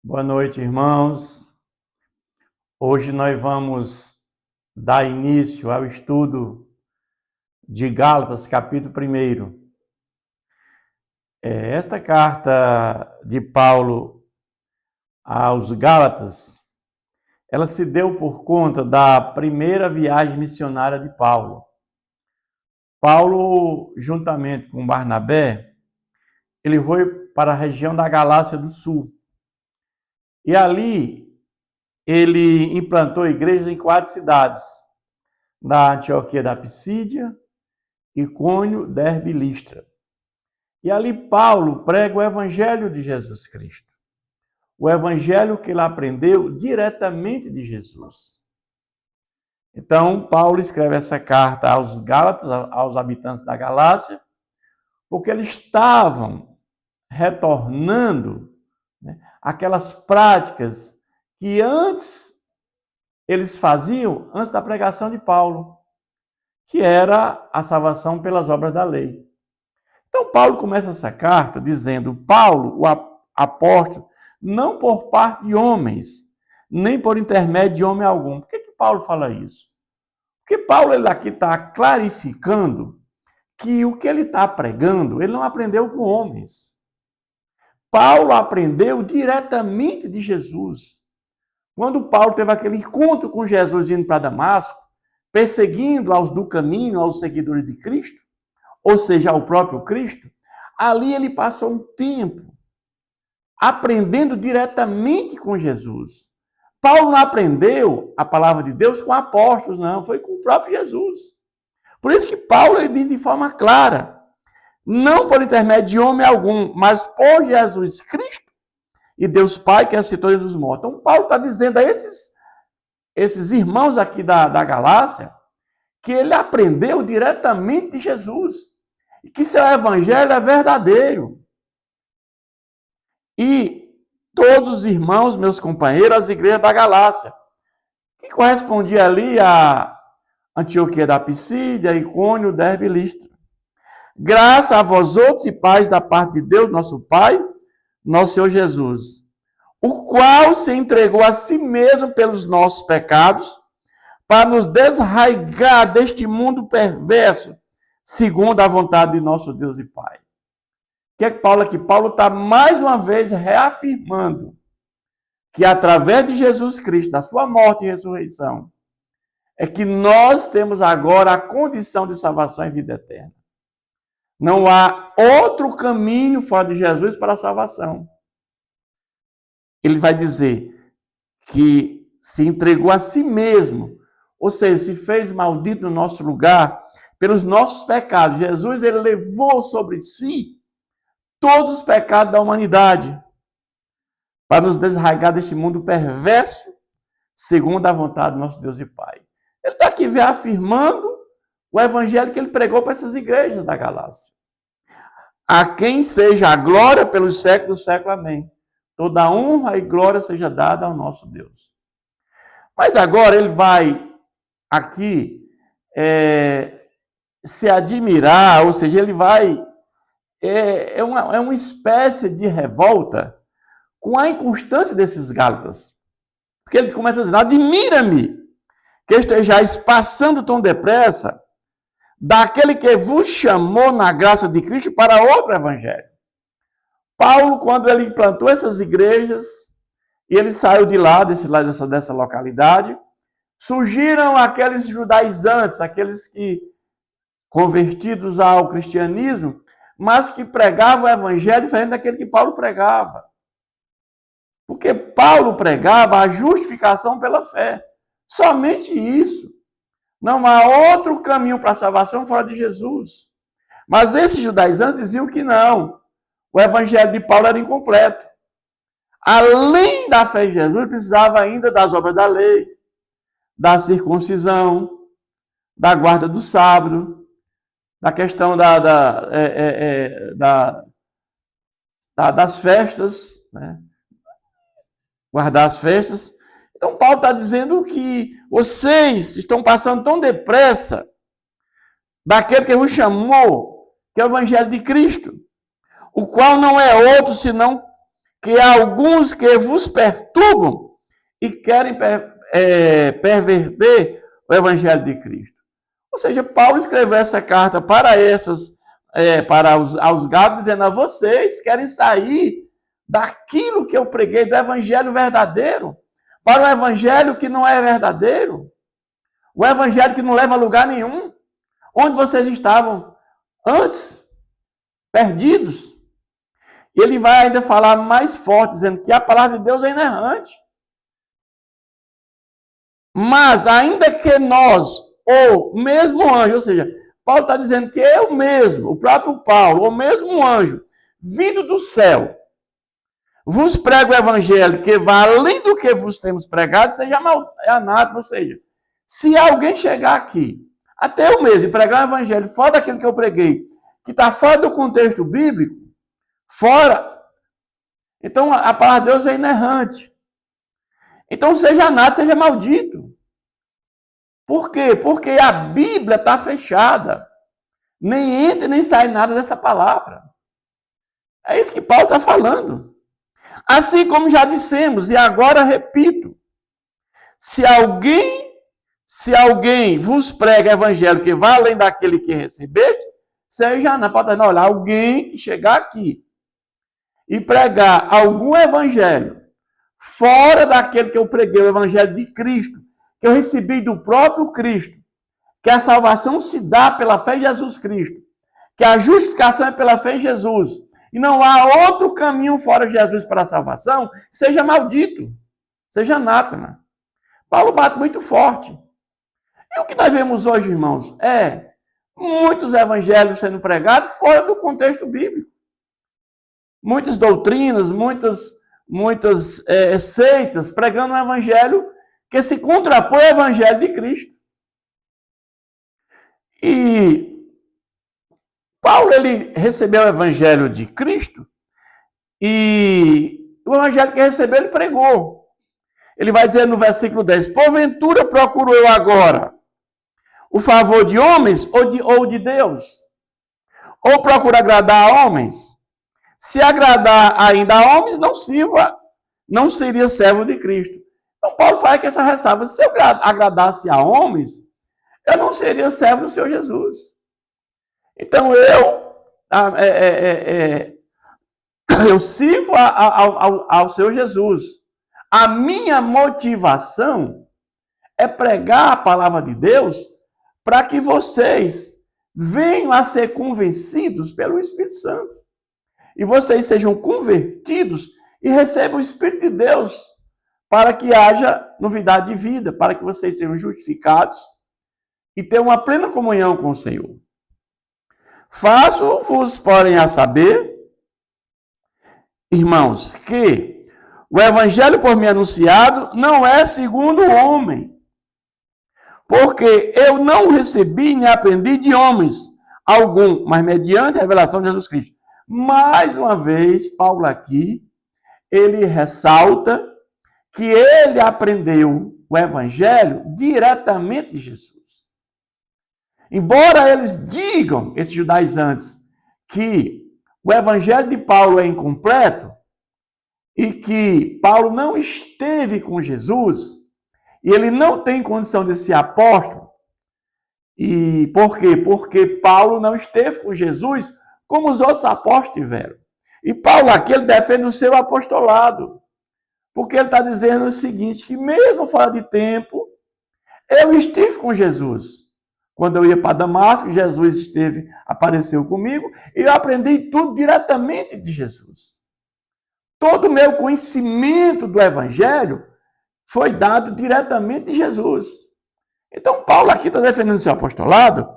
Boa noite, irmãos. Hoje nós vamos dar início ao estudo de Gálatas, capítulo 1. Esta carta de Paulo aos Gálatas, ela se deu por conta da primeira viagem missionária de Paulo. Paulo, juntamente com Barnabé, ele foi para a região da Galácia do Sul. E ali ele implantou igrejas em 4 cidades: na Antioquia da Pisídia, Icônio, Derbe e Listra. E ali Paulo prega o evangelho de Jesus Cristo. O evangelho que ele aprendeu diretamente de Jesus. Então, Paulo escreve essa carta aos Gálatas, aos habitantes da Galácia, porque eles estavam retornando, aquelas práticas que antes eles faziam, antes da pregação de Paulo, que era a salvação pelas obras da lei. Então, Paulo começa essa carta dizendo: Paulo, o apóstolo, não por parte de homens, nem por intermédio de homem algum. Por que Paulo fala isso? Porque Paulo ele aqui está clarificando que o que ele está pregando, ele não aprendeu com homens. Paulo aprendeu diretamente de Jesus. Quando Paulo teve aquele encontro com Jesus indo para Damasco, perseguindo aos do caminho, aos seguidores de Cristo, ou seja, ao próprio Cristo, ali ele passou um tempo aprendendo diretamente com Jesus. Paulo não aprendeu a palavra de Deus com apóstolos, não, foi com o próprio Jesus. Por isso que Paulo ele diz de forma clara: não por intermédio de homem algum, mas por Jesus Cristo e Deus Pai que ressuscitou ele dos mortos. Então Paulo está dizendo a esses irmãos aqui da Galácia que ele aprendeu diretamente de Jesus e que seu evangelho é verdadeiro. E todos os irmãos, meus companheiros, as igrejas da Galácia, que correspondia ali a Antioquia da Pisídia, Icônio, Derbe e Listra. Graças a vós outros e paz da parte de Deus, nosso Pai, nosso Senhor Jesus, o qual se entregou a si mesmo pelos nossos pecados, para nos desarraigar deste mundo perverso, segundo a vontade de nosso Deus e Pai. O que é que Paulo aqui? Paulo está mais uma vez reafirmando que através de Jesus Cristo, da sua morte e ressurreição, é que nós temos agora a condição de salvação e vida eterna. Não há outro caminho fora de Jesus para a salvação. Ele vai dizer que se entregou a si mesmo, ou seja, se fez maldito no nosso lugar, pelos nossos pecados. Jesus ele levou sobre si todos os pecados da humanidade, para nos desarraigar deste mundo perverso, segundo a vontade do nosso Deus e Pai. Ele está aqui reafirmando o evangelho que ele pregou para essas igrejas da Galácia. A quem seja a glória pelos séculos do século. Amém. Toda honra e glória seja dada ao nosso Deus. Mas agora ele vai aqui se admirar, ou seja, ele vai... É uma espécie de revolta com a inconstância desses Gálatas. Porque ele começa dizendo: admira-me que estejais passando tão depressa daquele que vos chamou na graça de Cristo para outro evangelho. Paulo, quando ele implantou essas igrejas, e ele saiu de lá, dessa localidade, surgiram aqueles judaizantes, aqueles que convertidos ao cristianismo, mas que pregavam o evangelho diferente daquele que Paulo pregava. Porque Paulo pregava a justificação pela fé. Somente isso. Não há outro caminho para a salvação fora de Jesus. Mas esses judaizantes diziam que não. O evangelho de Paulo era incompleto. Além da fé em Jesus, precisava ainda das obras da lei, da circuncisão, da guarda do sábado, da questão das festas, né? Guardar as festas. Então, Paulo está dizendo que vocês estão passando tão depressa daquele que vos chamou, que é o evangelho de Cristo, o qual não é outro senão que há alguns que vos perturbam e querem perverter o evangelho de Cristo. Ou seja, Paulo escreveu essa carta para aos Gálatas, dizendo a vocês querem sair daquilo que eu preguei, do evangelho verdadeiro, para o evangelho que não é verdadeiro, o evangelho que não leva a lugar nenhum, onde vocês estavam antes, perdidos. E ele vai ainda falar mais forte, dizendo que a palavra de Deus é inerrante. Mas, ainda que nós, ou mesmo anjo, ou seja, Paulo está dizendo que eu mesmo, o próprio Paulo, o mesmo anjo, vindo do céu, vos prego o evangelho que vá além do que vos temos pregado, seja anátema. Ou seja, se alguém chegar aqui, até eu mesmo, e pregar o evangelho fora daquilo que eu preguei, que está fora do contexto bíblico, fora, então a palavra de Deus é inerrante. Então seja anátema, seja maldito. Por quê? Porque a Bíblia está fechada. Nem entra nem sai nada dessa palavra. É isso que Paulo está falando. Assim como já dissemos, e agora repito, se alguém vos prega evangelho que vá além daquele que recebeste, seja na porta, não, olha, alguém que chegar aqui e pregar algum evangelho fora daquele que eu preguei, o evangelho de Cristo, que eu recebi do próprio Cristo, que a salvação se dá pela fé em Jesus Cristo, que a justificação é pela fé em Jesus, e não há outro caminho fora de Jesus para a salvação, seja maldito, seja anátema. Paulo bate muito forte. E o que nós vemos hoje, irmãos, é muitos evangelhos sendo pregados fora do contexto bíblico. Muitas doutrinas, muitas seitas pregando um evangelho que se contrapõe ao evangelho de Cristo. E Paulo, ele recebeu o evangelho de Cristo e o evangelho que recebeu, ele pregou. Ele vai dizer no versículo 10, porventura procuro eu agora o favor de homens ou de Deus? Ou procuro agradar a homens? Se agradar ainda a homens, não seria servo de Cristo. Então Paulo faz que essa ressalva, se eu agradasse a homens, eu não seria servo do Senhor Jesus. Então eu sirvo ao Senhor Jesus. A minha motivação é pregar a palavra de Deus para que vocês venham a ser convencidos pelo Espírito Santo. E vocês sejam convertidos e recebam o Espírito de Deus para que haja novidade de vida, para que vocês sejam justificados e tenham uma plena comunhão com o Senhor. Faço-vos, porém, a saber, irmãos, que o evangelho por mim anunciado não é segundo o homem, porque eu não recebi nem aprendi de homens algum, mas mediante a revelação de Jesus Cristo. Mais uma vez, Paulo aqui, ele ressalta que ele aprendeu o evangelho diretamente de Jesus. Embora eles digam, esses judaizantes, que o evangelho de Paulo é incompleto e que Paulo não esteve com Jesus e ele não tem condição de ser apóstolo. E por quê? Porque Paulo não esteve com Jesus como os outros apóstolos tiveram. E Paulo aqui, ele defende o seu apostolado. Porque ele está dizendo o seguinte, que mesmo fora de tempo, eu estive com Jesus. Quando eu ia para Damasco, Jesus apareceu comigo, e eu aprendi tudo diretamente de Jesus. Todo o meu conhecimento do Evangelho foi dado diretamente de Jesus. Então, Paulo aqui está defendendo o seu apostolado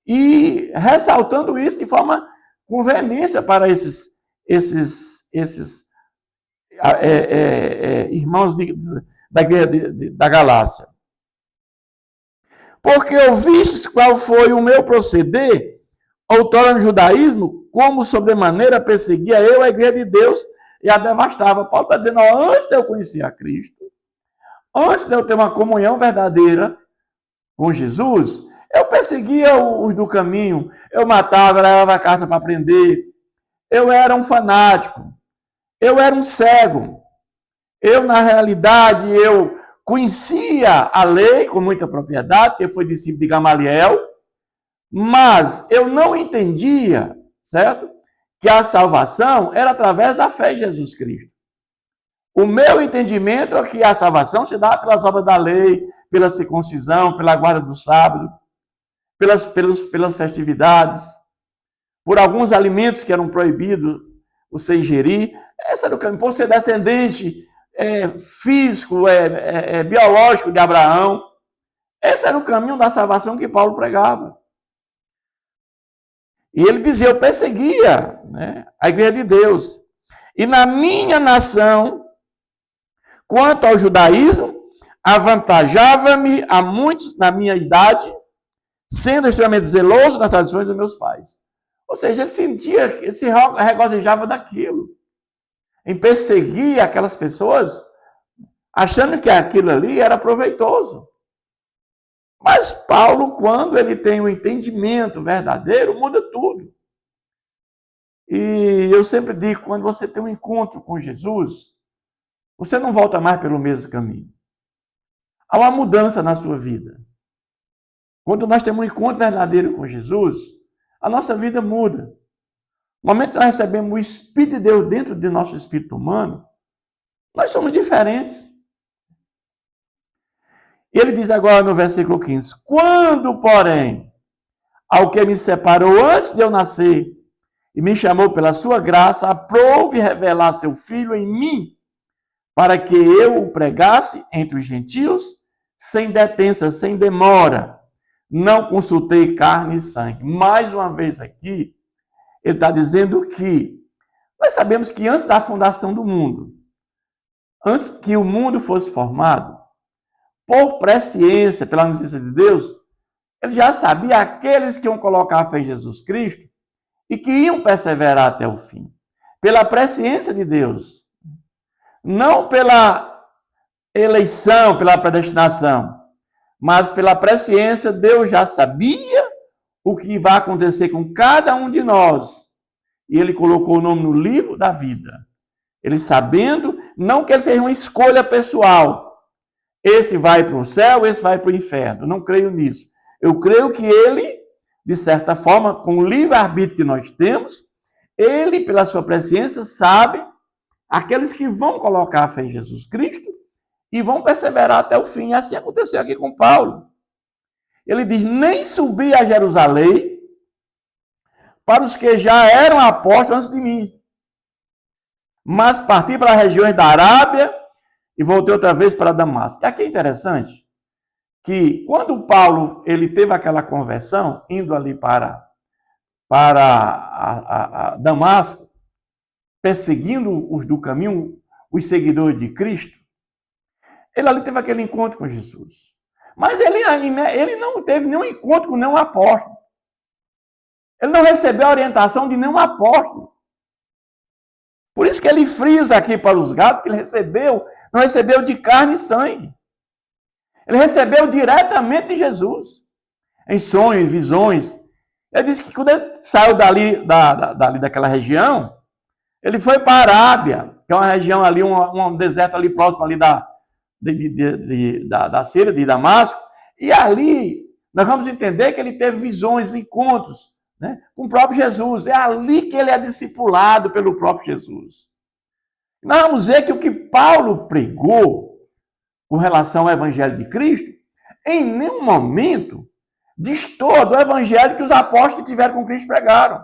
e ressaltando isso de forma com veemência para esses irmãos da Galácia. Porque ouvistes qual foi o meu proceder, outrora no judaísmo, como sobremaneira perseguia eu a igreja de Deus e a devastava. Paulo está dizendo, antes de eu conhecer a Cristo, antes de eu ter uma comunhão verdadeira com Jesus, eu perseguia os do caminho, eu matava, levava a carta para prender, eu era um fanático, eu era um cego. Eu, na realidade, eu conhecia a lei com muita propriedade, porque foi discípulo de Gamaliel, mas eu não entendia, certo? Que a salvação era através da fé em Jesus Cristo. O meu entendimento é que a salvação se dá pelas obras da lei, pela circuncisão, pela guarda do sábado, pelas festividades, por alguns alimentos que eram proibidos você ingerir. Esse era o caminho. Por ser descendente físico, biológico de Abraão. Esse era o caminho da salvação que Paulo pregava. E ele dizia, eu perseguia, né, a igreja de Deus. E na minha nação, quanto ao judaísmo, avantajava-me a muitos na minha idade, sendo extremamente zeloso nas tradições dos meus pais. Ou seja, ele sentia, ele se regozijava daquilo, em perseguir aquelas pessoas, achando que aquilo ali era proveitoso. Mas Paulo, quando ele tem um entendimento verdadeiro, muda tudo. E eu sempre digo, quando você tem um encontro com Jesus, você não volta mais pelo mesmo caminho. Há uma mudança na sua vida. Quando nós temos um encontro verdadeiro com Jesus, a nossa vida muda. No momento que nós recebemos o Espírito de Deus dentro do nosso espírito humano, nós somos diferentes. E ele diz agora no versículo 15, quando, porém, ao que me separou antes de eu nascer e me chamou pela sua graça, aprouve revelar seu Filho em mim, para que eu o pregasse entre os gentios, sem detença, sem demora. Não consultei carne e sangue. Mais uma vez aqui, ele está dizendo que nós sabemos que antes da fundação do mundo, antes que o mundo fosse formado, por presciência, pela notícia de Deus, ele já sabia aqueles que iam colocar a fé em Jesus Cristo e que iam perseverar até o fim. Pela presciência de Deus. Não pela eleição, pela predestinação, mas pela presciência, Deus já sabia o que vai acontecer com cada um de nós. E ele colocou o nome no livro da vida. Ele sabendo, não que ele fez uma escolha pessoal. Esse vai para o céu, esse vai para o inferno. Eu não creio nisso. Eu creio que ele, de certa forma, com o livre-arbítrio que nós temos, ele, pela sua presciência, sabe aqueles que vão colocar a fé em Jesus Cristo e vão perseverar até o fim. E assim aconteceu aqui com Paulo. Ele diz, nem subi a Jerusalém para os que já eram apóstolos antes de mim, mas parti para as regiões da Arábia e voltei outra vez para Damasco. E aqui é interessante que quando Paulo ele teve aquela conversão, indo ali para Damasco, perseguindo os do caminho, os seguidores de Cristo, ele ali teve aquele encontro com Jesus. Mas ele não teve nenhum encontro com nenhum apóstolo. Ele não recebeu a orientação de nenhum apóstolo. Por isso que ele frisa aqui para os Gálatas que ele não recebeu de carne e sangue. Ele recebeu diretamente de Jesus. Em sonhos, visões. Ele disse que quando ele saiu daquela região, ele foi para a Arábia, que é uma região ali, um deserto ali próximo ali da Síria, de Damasco. E ali nós vamos entender que ele teve visões, encontros, né, com o próprio Jesus. É ali que ele é discipulado pelo próprio Jesus. Nós vamos ver que o que Paulo pregou com relação ao Evangelho de Cristo, em nenhum momento destoa do Evangelho que os apóstolos que tiveram com Cristo pregaram.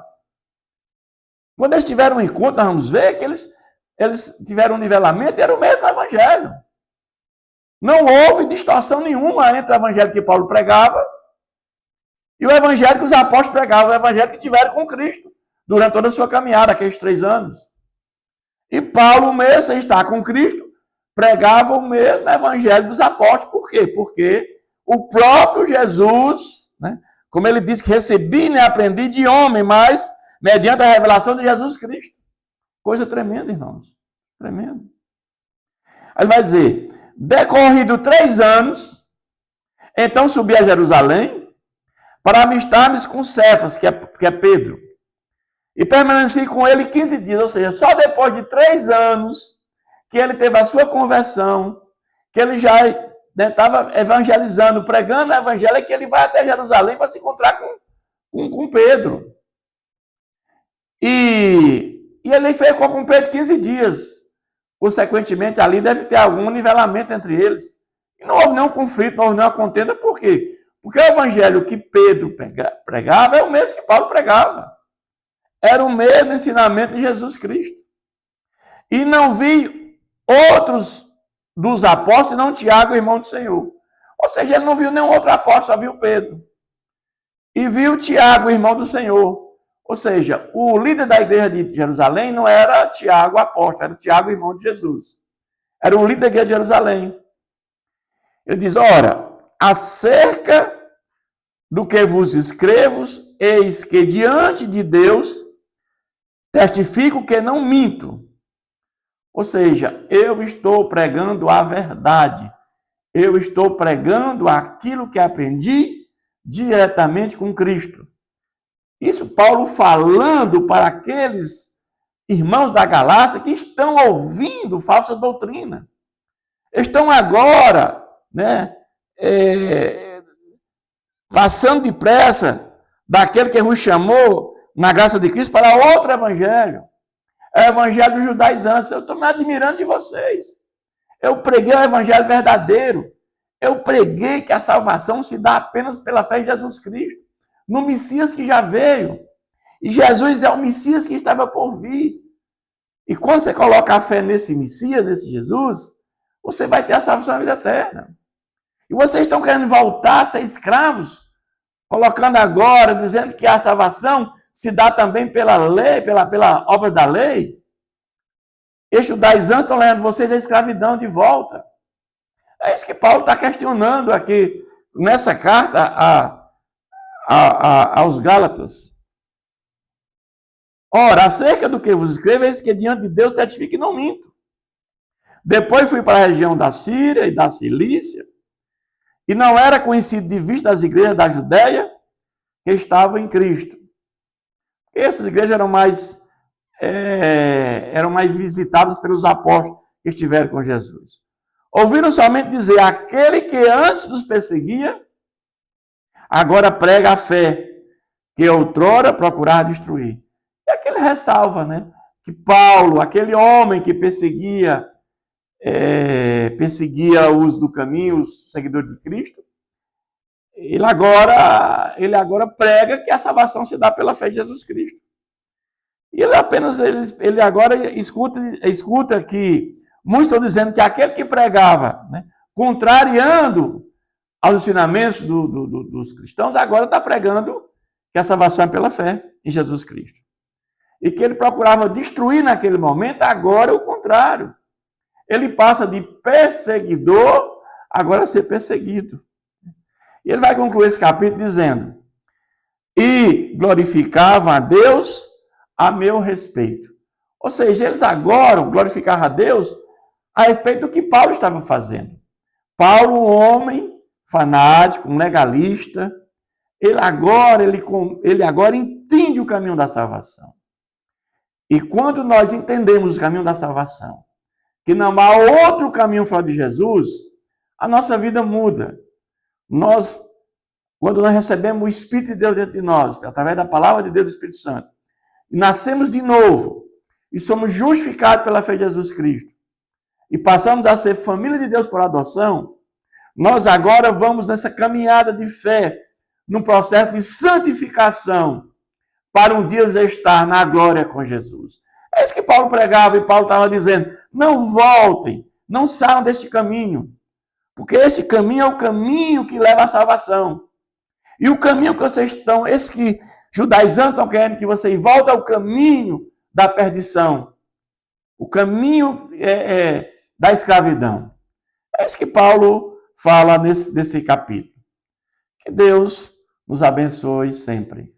Quando eles tiveram um encontro, nós vamos ver que eles tiveram um nivelamento e era o mesmo Evangelho. Não houve distorção nenhuma entre o Evangelho que Paulo pregava e o Evangelho que os apóstolos pregavam, o Evangelho que tiveram com Cristo durante toda a sua caminhada, aqueles 3 anos. E Paulo mesmo, sem estar com Cristo, pregava o mesmo Evangelho dos apóstolos. Por quê? Porque o próprio Jesus, né, como ele disse que recebi e aprendi de homem, mas mediante a revelação de Jesus Cristo. Coisa tremenda, irmãos. Tremendo. Aí ele vai dizer, decorrido 3 anos, então subi a Jerusalém para amistar-me com Cefas, que é Pedro, E permaneci com ele 15 dias, ou seja, só depois de 3 anos que ele teve a sua conversão, que ele já estava evangelizando, pregando o evangelho, e que ele vai até Jerusalém para se encontrar com Pedro. E ele ficou com Pedro 15 dias. Consequentemente, ali deve ter algum nivelamento entre eles. E não houve nenhum conflito, não houve nenhuma contenda. Por quê? Porque o evangelho que Pedro pregava é o mesmo que Paulo pregava. Era o mesmo ensinamento de Jesus Cristo. E não vi outros dos apóstolos, não Tiago, irmão do Senhor. Ou seja, ele não viu nenhum outro apóstolo, só viu Pedro. E viu Tiago, irmão do Senhor. Ou seja, o líder da igreja de Jerusalém não era Tiago, apóstolo, era Tiago, irmão de Jesus. Era o líder da igreja de Jerusalém. Ele diz, ora, acerca do que vos escrevo, eis que diante de Deus testifico que não minto. Ou seja, eu estou pregando a verdade. Eu estou pregando aquilo que aprendi diretamente com Cristo. Isso Paulo falando para aqueles irmãos da Galácia que estão ouvindo falsa doutrina. Estão agora, passando depressa daquele que vos chamou na graça de Cristo para outro evangelho. É o evangelho dos judaizantes. Eu estou me admirando de vocês. Eu preguei o evangelho verdadeiro. Eu preguei que a salvação se dá apenas pela fé em Jesus Cristo, no Messias que já veio. E Jesus é o Messias que estava por vir. E quando você coloca a fé nesse Messias, nesse Jesus, você vai ter a salvação da vida eterna. E vocês estão querendo voltar a ser escravos, colocando agora, dizendo que a salvação se dá também pela lei, pela obra da lei. Estes judaizantes estão levando vocês à escravidão de volta. É isso que Paulo está questionando aqui, nessa carta aos Gálatas. Ora, acerca do que vos escrevo, eis que diante de Deus testifico e não minto. Depois fui para a região da Síria e da Cilícia, e não era conhecido de vista das igrejas da Judéia que estavam em Cristo. Essas igrejas eram mais visitadas pelos apóstolos que estiveram com Jesus. Ouviram somente dizer, aquele que antes nos perseguia, agora prega a fé, que outrora procurava destruir. E aqui ele ressalva, que Paulo, aquele homem que perseguia os do caminho, os seguidores de Cristo, ele agora prega que a salvação se dá pela fé de Jesus Cristo. E ele agora escuta que muitos estão dizendo que aquele que pregava, contrariando aos ensinamentos dos cristãos, agora está pregando que a salvação é pela fé em Jesus Cristo. E que ele procurava destruir naquele momento, agora é o contrário. Ele passa de perseguidor agora a ser perseguido. E ele vai concluir esse capítulo dizendo, e glorificavam a Deus a meu respeito. Ou seja, eles agora glorificavam a Deus a respeito do que Paulo estava fazendo. Paulo, um homem fanático, um legalista, ele agora entende o caminho da salvação. E quando nós entendemos o caminho da salvação, que não há outro caminho fora de Jesus, a nossa vida muda. Quando nós recebemos o Espírito de Deus dentro de nós, através da palavra de Deus do Espírito Santo, e nascemos de novo, e somos justificados pela fé de Jesus Cristo, e passamos a ser família de Deus por adoção, nós agora vamos nessa caminhada de fé, num processo de santificação, para um dia estar na glória com Jesus. É isso que Paulo pregava, e Paulo estava dizendo, não voltem, não saiam deste caminho, porque este caminho é o caminho que leva à salvação. E o caminho que vocês estão, esse que judaizantes estão querendo que vocês voltem ao caminho da perdição, o caminho da escravidão. É isso que Paulo fala nesse capítulo. Que Deus nos abençoe sempre.